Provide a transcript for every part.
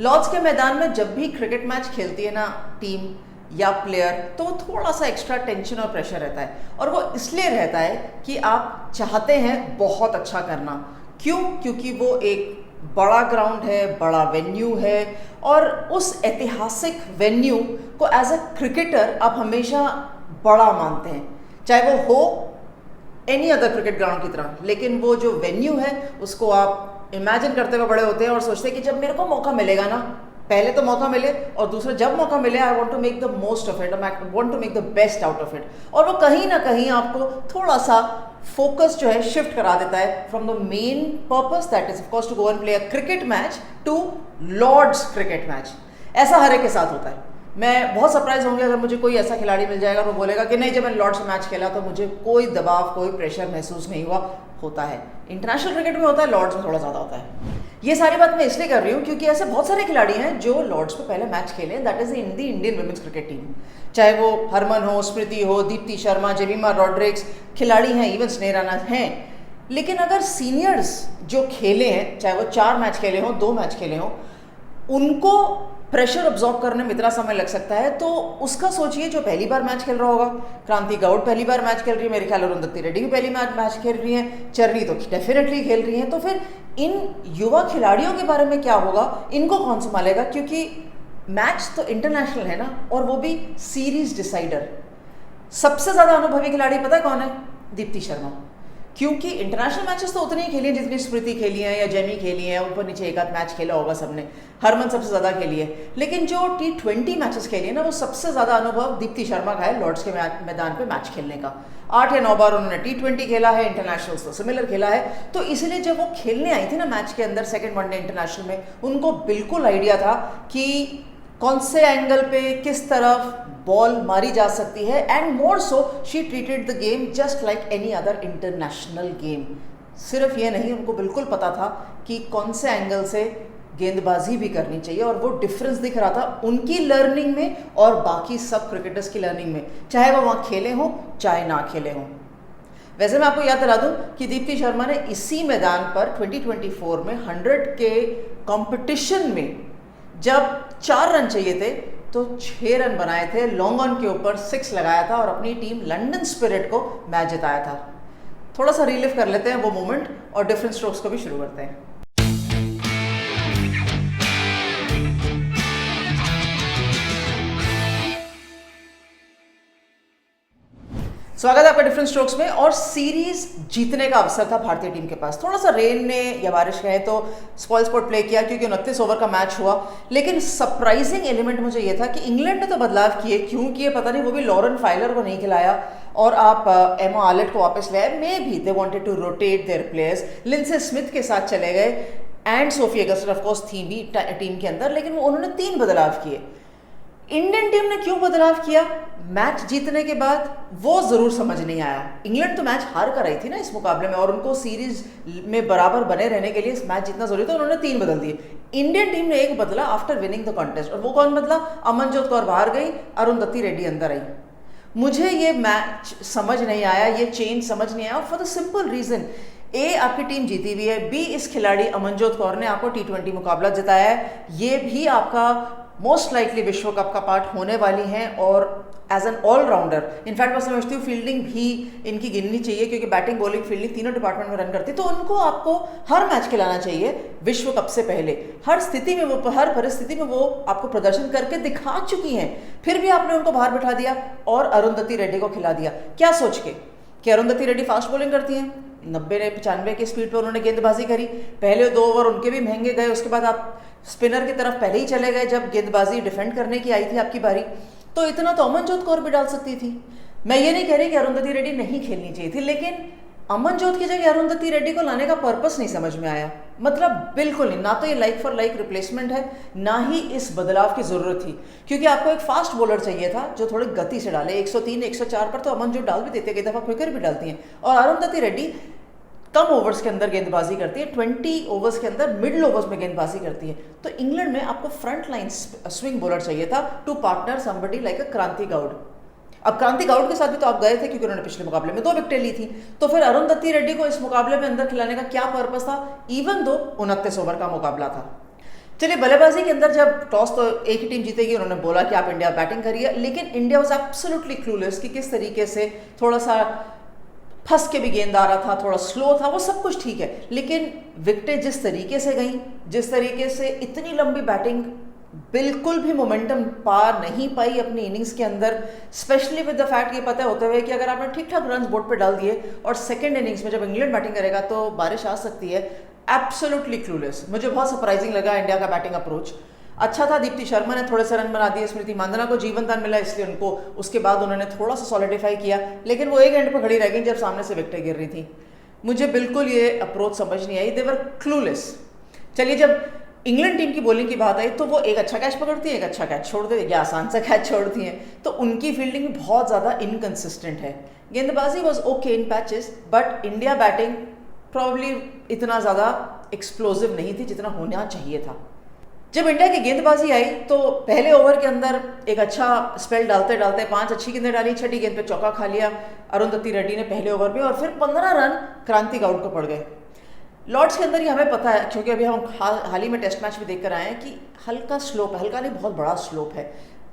Lord's के मैदान में जब भी क्रिकेट मैच खेलती है ना टीम या प्लेयर, तो थोड़ा सा एक्स्ट्रा टेंशन और प्रेशर रहता है। और वो इसलिए रहता है कि आप चाहते हैं बहुत अच्छा करना। क्यों? क्योंकि वो एक बड़ा ग्राउंड है, बड़ा वेन्यू है, और उस ऐतिहासिक वेन्यू को एज अ क्रिकेटर आप हमेशा बड़ा मानते हैं, चाहे वो हो एनी अदर क्रिकेट ग्राउंड की तरह। लेकिन वो जो वेन्यू है उसको आप इमेजिन करते हुए बड़े होते हैं और सोचते हैं कि जब मेरे को मौका मिलेगा ना, पहले तो मौका मिले और दूसरा जब मौका मिले, I want to make the most of it, I want to make the best out of it. और वो कहीं ना कहीं आपको थोड़ा सा फोकस जो है शिफ्ट करा देता है from the main purpose, that is of course to go and play a cricket match, to Lord's cricket match. ऐसा हर एक के साथ होता है। मैं बहुत सरप्राइज होंगे अगर मुझे कोई ऐसा खिलाड़ी मिल जाएगा और वो बोलेगा कि नहीं, जब मैंने लॉर्ड्स में मैच खेला तो मुझे कोई दबाव, कोई प्रेशर महसूस नहीं हुआ। होता है, इंटरनेशनल क्रिकेट में होता है, लॉर्ड्स में थोड़ा ज़्यादा होता है। ये सारी बात मैं इसलिए कर रही हूँ क्योंकि ऐसे बहुत सारे खिलाड़ी हैं जो लॉर्ड्स में पहले मैच खेले, that is in the Indian women's cricket team. चाहे वो हरमन हो, स्मृति हो, दीप्ति शर्मा, जेमिमा रॉड्रिक्स खिलाड़ी हैं, इवन स्नेह राणा हैं। लेकिन अगर सीनियर्स जो खेले हैं, चाहे वो 4 मैच खेले हों, 2 मैच खेले हों, उनको प्रेशर ऑब्जॉर्व करने में इतना समय लग सकता है, तो उसका सोचिए जो पहली बार मैच खेल रहा होगा। क्रांति गौड़ पहली बार मैच खेल रही है, मेरे ख्याल अरुंधति रेड्डी भी पहली बार मैच खेल रही हैं, चरनी तो डेफिनेटली खेल रही हैं। तो फिर इन युवा खिलाड़ियों के बारे में क्या होगा, इनको कौन संभालेगा? क्योंकि मैच तो इंटरनेशनल है ना, और वो भी सीरीज डिसाइडर। सबसे ज़्यादा अनुभवी खिलाड़ी पता है कौन है? दीप्ति शर्मा। क्योंकि इंटरनेशनल मैचेस तो उतनी ही खेली हैं जितनी स्मृति खेली हैं या जेमी खेली हैं, ऊपर नीचे एक आध मैच खेला होगा सबने। हरमन सबसे ज़्यादा खेली है, लेकिन जो T20 मैचेस खेली है ना, वो सबसे ज़्यादा अनुभव दीप्ति शर्मा का है लॉर्ड्स के मैदान पे मैच खेलने का। 8 या 9 बार उन्होंने T20 खेला है, इंटरनेशनल तो सिमिलर खेला है। तो इसलिए जब वो खेलने आई थी ना मैच के अंदर सेकेंड वनडे इंटरनेशनल में, उनको बिल्कुल आइडिया था कि कौन से एंगल पे किस तरफ बॉल मारी जा सकती है। And more so she treated the game just like any other international game. सिर्फ ये नहीं, उनको बिल्कुल पता था कि कौन से एंगल से गेंदबाजी भी करनी चाहिए, और वो डिफरेंस दिख रहा था उनकी लर्निंग में और बाकी सब क्रिकेटर्स की लर्निंग में, चाहे वो वहाँ खेले हों चाहे ना खेले हों। वैसे मैं आपको याद दिला दूं कि दीप्ति शर्मा ने इसी मैदान पर 2024 में 100 के कंपटीशन में जब 4 रन चाहिए थे तो 6 रन बनाए थे, लॉन्ग ऑन के ऊपर 6 लगाया था और अपनी टीम लंदन स्पिरिट को मैच जिताया था। थोड़ा सा रिलीव कर लेते हैं वो मोमेंट और डिफरेंट स्ट्रोक्स को भी शुरू करते हैं। स्वागत है आपका डिफरेंट स्ट्रोक्स में। और सीरीज जीतने का अवसर था भारतीय टीम के पास। थोड़ा सा रेन ने या बारिश कहे तो स्पॉइल स्पोर्ट प्ले किया क्योंकि 29 ओवर का मैच हुआ। लेकिन सरप्राइजिंग एलिमेंट मुझे ये था कि इंग्लैंड ने तो बदलाव किए, क्यों किए पता नहीं, वो भी लॉरेन फाइलर को नहीं खिलाया और आप एमा आलेट को वापस ले आए। Maybe they wanted to rotate their players, Linsey Smith के साथ चले गए and Sophie Ecclestone of course थी भी टीम के अंदर, लेकिन उन्होंने 3 बदलाव किए। इंडियन टीम ने क्यों बदलाव किया मैच जीतने के बाद, वो जरूर समझ नहीं आया। इंग्लैंड तो मैच हार कर आई थी ना इस मुकाबले में, और उनको सीरीज में बराबर बने रहने के लिए इस मैच जीतना जरूरी था। उन्होंने 3 बदल दिए। इंडियन टीम ने 1 बदला आफ्टर विनिंग द कॉन्टेस्ट, और वो कौन बदला? अमनजोत कौर बाहर गई, अरुंधति रेड्डी अंदर आई। मुझे ये मैच समझ नहीं आया, ये चेंज समझ नहीं आया, फॉर द सिंपल रीजन, ए आपकी टीम जीती हुई है, बी इस खिलाड़ी अमनजोत कौर ने आपको T20 मुकाबला जिताया है, ये भी आपका मोस्ट लाइकली विश्व कप का पार्ट होने वाली हैं, और एज एन ऑलराउंडर इनफैक्ट मैं समझती हूँ फील्डिंग भी इनकी गिननी चाहिए, क्योंकि बैटिंग बॉलिंग फील्डिंग तीनों डिपार्टमेंट में रन करती, तो उनको आपको हर मैच खिलाना चाहिए विश्व कप से पहले। हर स्थिति में वो, हर परिस्थिति में वो आपको प्रदर्शन करके दिखा चुकी हैं, फिर भी आपने उनको बाहर बिठा दिया और अरुंधति रेड्डी को खिला दिया। क्या सोच के कि अरुंधति रेड्डी फास्ट बॉलिंग करती हैं, 90-95 की स्पीड पर उन्होंने गेंदबाजी करी। पहले 2 ओवर उनके भी महंगे गए, उसके बाद आप स्पिनर की तरफ पहले ही चले गए जब गेंदबाजी डिफेंड करने की आई थी आपकी बारी। तो इतना तो अमनजोत कौर भी डाल सकती थी। मैं ये नहीं कह रही कि अरुंधति रेड्डी नहीं खेलनी चाहिए थी, लेकिन अमनजोत की जगह अरुंधति रेड्डी को लाने का पर्पस नहीं समझ में आया। मतलब बिल्कुल नहीं, ना तो ये लाइक फॉर लाइक रिप्लेसमेंट है, ना ही इस बदलाव की जरूरत थी, क्योंकि आपको एक फास्ट बॉलर चाहिए था जो थोड़ी गति से डाले। 103-104 पर तो अमनजोत डाल भी देते, कई दफा क्विकर भी डालती हैं, और अरुंधति रेड्डी कम ओवर्स के अंदर गेंदबाजी करती है, 20 ओवर्स के अंदर मिडिल ओवर्स में गेंदबाजी करती है। तो इंग्लैंड में आपको फ्रंट लाइन स्विंग बॉलर चाहिए था to partner somebody like a Kranti Goud. अब क्रांति गौड़ के साथ भी तो आप गए थे क्योंकि उन्होंने पिछले मुकाबले में 2 विकेटें ली थी। तो फिर अरुंधति रेड्डी को इस मुकाबले में अंदर खिलाने का क्या पर्पस था, इवन दो 29 ओवर का मुकाबला था। चलिए, बल्लेबाजी के अंदर जब टॉस तो एक ही टीम जीतेगी, उन्होंने बोला कि आप इंडिया बैटिंग करिए, लेकिन इंडिया वाज एब्सोल्युटली क्लूलेस कि किस तरीके से थोड़ा सा फंस के भी गेंद आ रहा था, थोड़ा स्लो था, वो सब कुछ ठीक है, लेकिन विकेटें जिस तरीके से गई, जिस तरीके से इतनी लंबी बैटिंग बिल्कुल भी मोमेंटम पा नहीं पाई अपनी इनिंग्स के अंदर, स्पेशली विद द फैक्ट ये पता होते हुए कि अगर आपने ठीक ठाक रन बोर्ड पे डाल दिए और सेकंड इनिंग्स में जब इंग्लैंड बैटिंग करेगा तो बारिश आ सकती है। Absolutely clueless. मुझे बहुत सरप्राइजिंग लगा इंडिया का बैटिंग अप्रोच। अच्छा था, दीप्ति शर्मा ने थोड़े से रन बना दिए, स्मृति मांदना को जीवन दान मिला, इसलिए उनको उसके बाद उन्होंने थोड़ा सा सॉलिडिफाई किया, लेकिन वो एक एंड पर खड़ी रह गई जब सामने से विकेटें गिर रही थी। मुझे बिल्कुल ये अप्रोच समझ नहीं आई, देवर क्लूलेस। चलिए, जब इंग्लैंड टीम की बॉलिंग की बात आई तो वो एक अच्छा कैच पकड़ती है, एक अच्छा कैच छोड़ दे या आसान सा कैच छोड़ती हैं, तो उनकी फील्डिंग बहुत ज़्यादा इनकंसिस्टेंट है। गेंदबाजी was okay in patches, but India batting probably इतना ज़्यादा एक्सप्लोजिव नहीं थी जितना होना चाहिए था। जब इंडिया की गेंदबाजी आई तो पहले ओवर के अंदर एक अच्छा स्पेल डालते डालते 5 अच्छी गेंदें डाली, छठी गेंद पे चौका खा लिया अरुंधति रेड्डी ने पहले ओवर में, और फिर 15 रन क्रांति गाउड को पड़ गए। लॉर्ड्स के अंदर ही हमें पता है, क्योंकि अभी हम हाल ही में टेस्ट मैच भी देख कर आए हैं कि हल्का स्लोप है, हल्का नहीं बहुत बड़ा स्लोप है,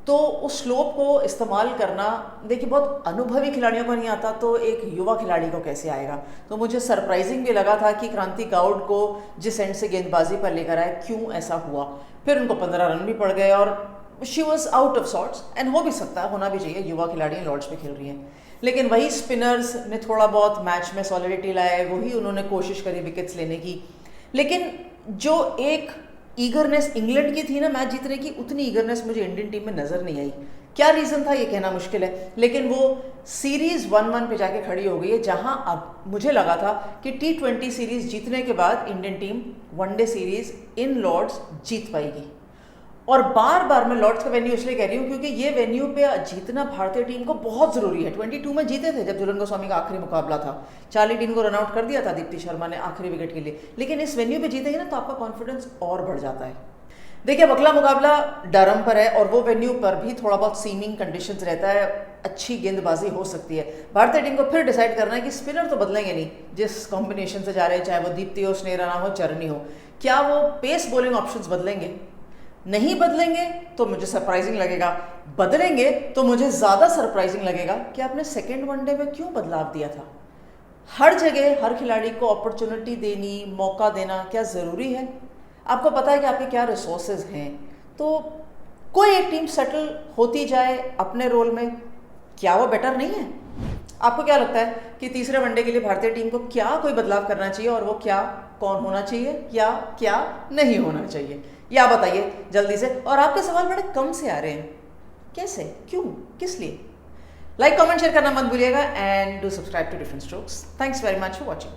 तो उस स्लोप को इस्तेमाल करना देखिए बहुत अनुभवी खिलाड़ियों को नहीं आता, तो एक युवा खिलाड़ी को कैसे आएगा। तो मुझे सरप्राइजिंग भी लगा था कि क्रांति गाउड को जिस एंड से गेंदबाजी पर लेकर आए, क्यों ऐसा हुआ। फिर उनको 15 रन भी पड़ गए और she was out of sorts, and हो भी सकता है, होना भी चाहिए, युवा खिलाड़ी लॉर्ड्स पे खेल रही हैं। लेकिन वही स्पिनर्स ने थोड़ा बहुत मैच में सॉलिडिटी लाए, वही उन्होंने कोशिश करी विकेट्स लेने की, लेकिन जो एक ईगरनेस इंग्लैंड की थी ना मैच जीतने की, उतनी ईगरनेस मुझे इंडियन टीम में नज़र नहीं आई। क्या रीज़न था ये कहना मुश्किल है, लेकिन वो सीरीज़ 1-1 पे जाके खड़ी हो गई है, जहां अब मुझे लगा था कि T20 सीरीज़ जीतने के बाद इंडियन टीम वनडे सीरीज़ इन लॉर्ड्स जीत पाएगी। और बार बार मैं लॉर्ड्स का वेन्यू इसलिए कह रही हूँ क्योंकि ये वेन्यू पे जीतना भारतीय टीम को बहुत ज़रूरी है। 22 में जीते थे जब झूलन गोस्वामी का आखिरी मुकाबला था, चार्ली डीन को रन आउट कर दिया था दीप्ति शर्मा ने आखिरी विकेट के लिए, लेकिन इस वेन्यू पे जीतेंगे ना तो आपका कॉन्फिडेंस और बढ़ जाता है। देखिए, अब अगला मुकाबला डरम पर है और वो वेन्यू पर भी थोड़ा बहुत सीमिंग कंडीशंस रहता है, अच्छी गेंदबाजी हो सकती है। भारतीय टीम को फिर डिसाइड करना है कि स्पिनर तो बदलेंगे नहीं, जिस कॉम्बिनेशन से जा रहे हैं, चाहे वो दीप्ति हो, स्नेह राणा हो, चरनी हो, क्या वो पेस बॉलिंग ऑप्शंस बदलेंगे? नहीं बदलेंगे तो मुझे सरप्राइजिंग लगेगा, बदलेंगे तो मुझे ज़्यादा सरप्राइजिंग लगेगा कि आपने सेकेंड वनडे में क्यों बदलाव दिया था। हर जगह हर खिलाड़ी को अपॉर्चुनिटी देनी, मौका देना क्या ज़रूरी है? आपको पता है कि आपके क्या रिसोर्सेज हैं, तो कोई एक टीम सेटल होती जाए अपने रोल में, क्या वो बेटर नहीं है? आपको क्या लगता है कि तीसरे वनडे के लिए भारतीय टीम को क्या कोई बदलाव करना चाहिए, और वो क्या, कौन होना चाहिए या क्या नहीं होना चाहिए, या बताइए जल्दी से। और आपके सवाल बड़े कम से आ रहे हैं, कैसे, क्यों, किस लिए? लाइक, कमेंट, शेयर करना मत भूलिएगा, and do subscribe to different strokes. Thanks very much for watching.